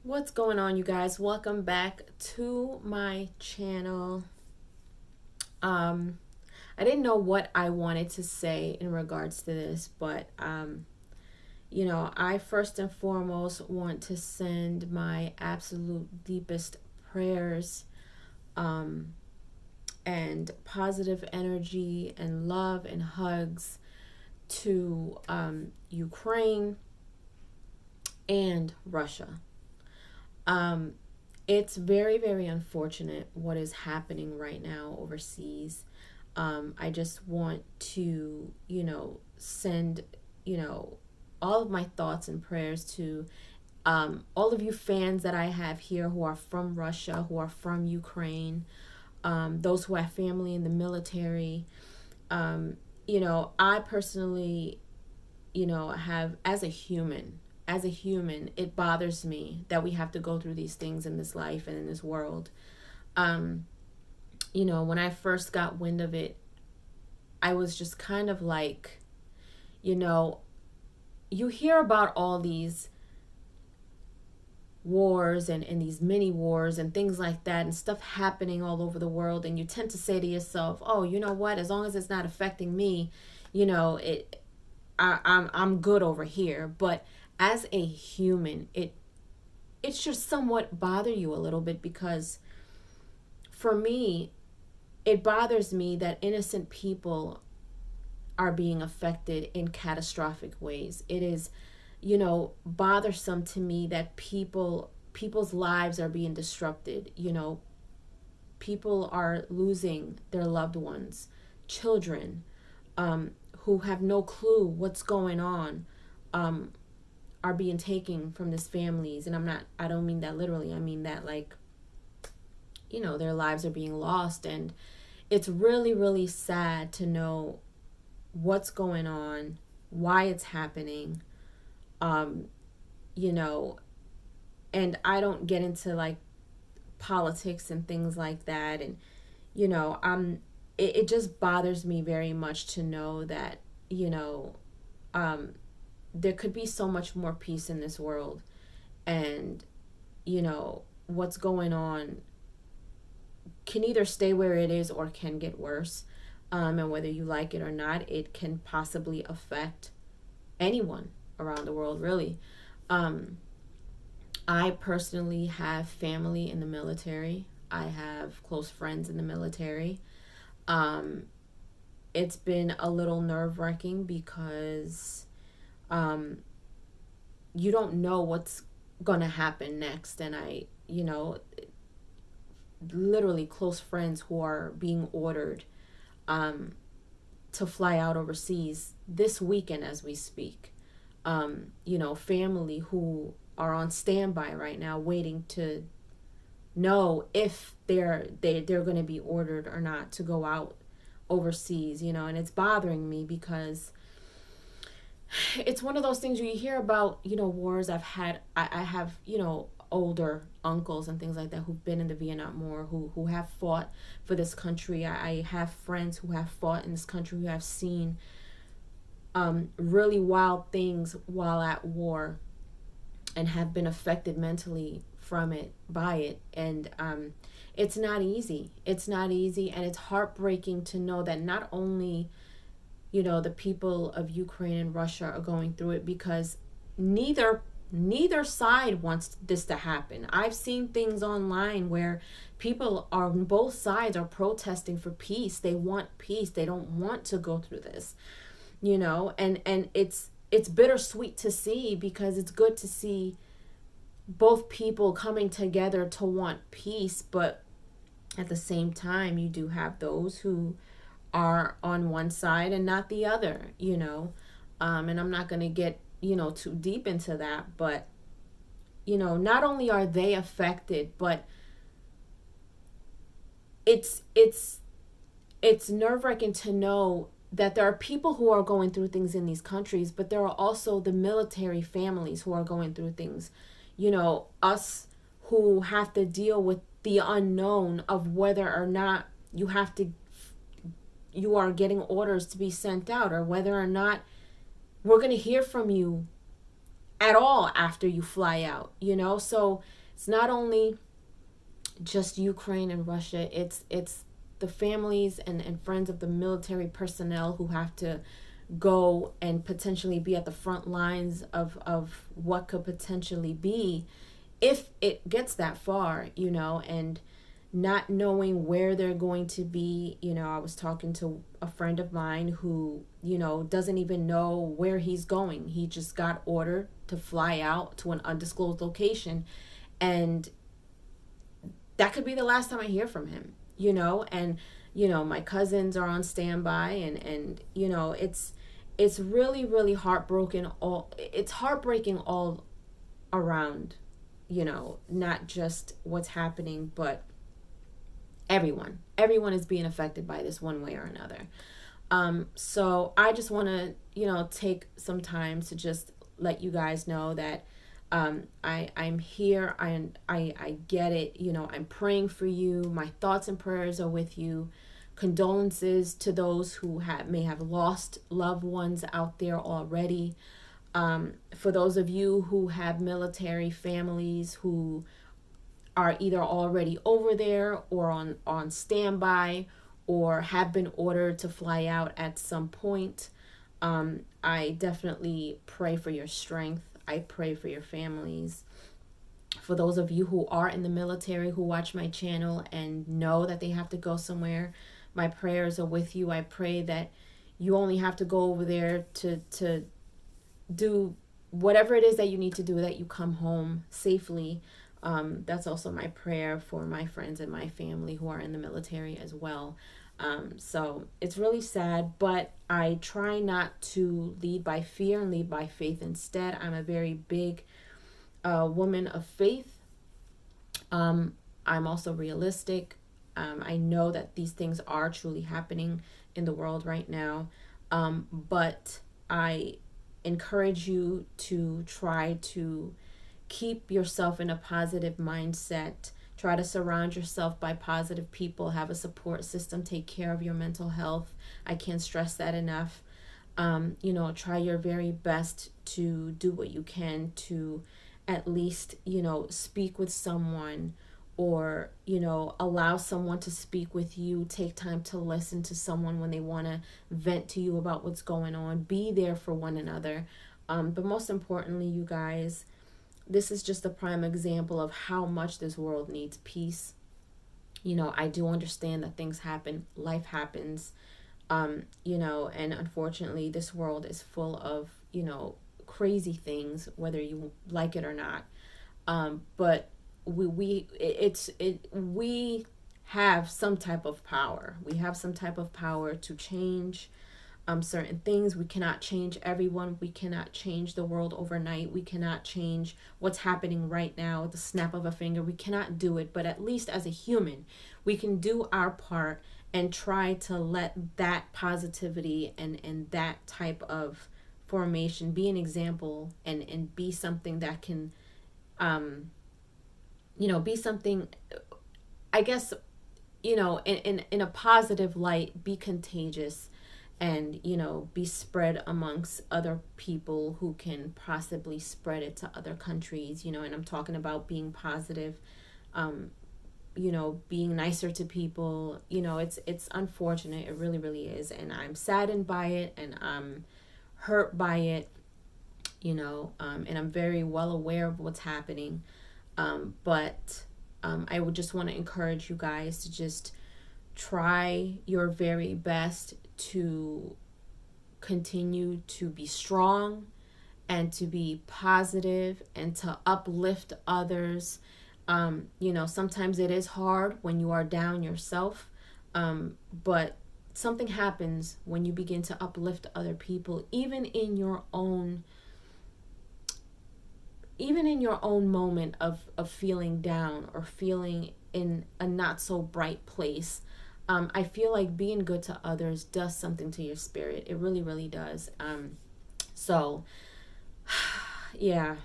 What's going on, you guys? Welcome back to my channel. Um, I didn't know what I wanted to say in regards to this, but I first and foremost want to send my absolute deepest prayers um and positive energy and love and hugs to Ukraine and Russia. Um, it's very, very unfortunate what is happening right now overseas. I just want to, send, you know, all of my thoughts and prayers to all of you fans that I have here who are from Russia, who are from Ukraine, those who have family in the military. I personally, have as a human, it bothers me that we have to go through these things in this life and in this world. Um, when I first got wind of it, I was just kind of like, you know, you hear about all these wars and these mini wars and things like that and stuff happening all over the world, and you tend to say to yourself, oh, you know what, as long as it's not affecting me, it I'm good over here. But as a human, it should somewhat bother you a little bit, because for me, it bothers me that innocent people are being affected in catastrophic ways. It is, bothersome to me that people's lives are being disrupted. People are losing their loved ones, children, who have no clue what's going on, um, are being taken from these families. And I don't mean that literally. I mean that, like, their lives are being lost. And it's really, really sad to know what's going on, why it's happening. Um, you know, and I don't get into like politics and things like that. And, you know, I'm, it just bothers me very much to know that, um, there could be so much more peace in this world. And, what's going on can either stay where it is or can get worse. And whether you like it or not, it can possibly affect anyone around the world, really. Um, I personally have family in the military. I have close friends in the military. Um, it's been a little nerve wracking because um, you don't know what's going to happen next. And literally close friends who are being ordered um, to fly out overseas this weekend as we speak. Family who are on standby right now waiting to know if they're going to be ordered or not to go out overseas. And it's bothering me because it's one of those things where you hear about, wars. I have, older uncles and things like that who've been in the Vietnam War, who have fought for this country. I have friends who have fought in this country, who have seen really wild things while at war and have been affected mentally from it, by it. And it's not easy. It's not easy. And it's heartbreaking to know that not only, the people of Ukraine and Russia are going through it, because neither side wants this to happen. I've seen things online where people on both sides are protesting for peace. They want peace. They don't want to go through this, and it's bittersweet to see, because it's good to see both people coming together to want peace. But at the same time, you do have those who are on one side and not the other. And I'm not going to get, too deep into that. But, not only are they affected, but it's nerve-wracking to know that there are people who are going through things in these countries, but there are also the military families who are going through things. Us who have to deal with the unknown of whether or not you are getting orders to be sent out, or whether or not we're going to hear from you at all after you fly out, you know? So it's not only just Ukraine and Russia, it's the families and friends of the military personnel who have to go and potentially be at the front lines of what could potentially be if it gets that far, you know, and not knowing where they're going to be. You know, I was talking to a friend of mine who, you know, doesn't even know where he's going. He just got ordered to fly out to an undisclosed location, and that could be the last time I hear from him, you know. And you know, my cousins are on standby, and you know, it's really really heartbroken all it's heartbreaking all around, you know, not just what's happening, but everyone is being affected by this one way or another. So I just want to, you know, take some time to just let you guys know that I'm here. I get it. You know, I'm praying for you. My thoughts and prayers are with you. Condolences to those who may have lost loved ones out there already. For those of you who have military families who are either already over there or on standby or have been ordered to fly out at some point, I definitely pray for your strength. I pray for your families. For those of you who are in the military who watch my channel and know that they have to go somewhere, my prayers are with you. I pray that you only have to go over there to do whatever it is that you need to do, that you come home safely. That's also my prayer for my friends and my family who are in the military as well. So it's really sad, but I try not to lead by fear and lead by faith instead. I'm a very big woman of faith. I'm also realistic. I know that these things are truly happening in the world right now. But I encourage you to try to keep yourself in a positive mindset. Try to surround yourself by positive people, have a support system, take care of your mental health. I can't stress that enough. You know, try your very best to do what you can to at least, you know, speak with someone, or, you know, allow someone to speak with you. Take time to listen to someone when they want to vent to you about what's going on. Be there for one another. But most importantly, you guys, this is just a prime example of how much this world needs peace. You know, I do understand that things happen, life happens, you know, and unfortunately this world is full of, you know, crazy things, whether you like it or not. But we have some type of power. We have some type of power to change certain things. We cannot change everyone. We cannot change the world overnight. We cannot change what's happening right now at the snap of a finger. We cannot do it, but at least as a human, we can do our part and try to let that positivity and that type of formation be an example, and be something that can, you know, be something, I guess, you know, in a positive light, be contagious, and, you know, be spread amongst other people who can possibly spread it to other countries, you know. And I'm talking about being positive, you know, being nicer to people. You know, it's unfortunate. It really, really is. And I'm saddened by it, and I'm hurt by it, you know, and I'm very well aware of what's happening. But I would just want to encourage you guys to just try your very best to continue to be strong and to be positive and to uplift others. You know, sometimes it is hard when you are down yourself, but something happens when you begin to uplift other people, even in your own moment of feeling down or feeling in a not so bright place. I feel like being good to others does something to your spirit. It really, really does. So, yeah,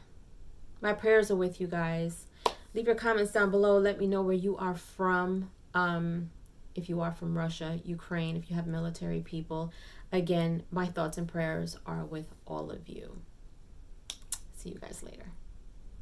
my prayers are with you guys. Leave your comments down below. Let me know where you are from. If you are from Russia, Ukraine, if you have military people. Again, my thoughts and prayers are with all of you. See you guys later.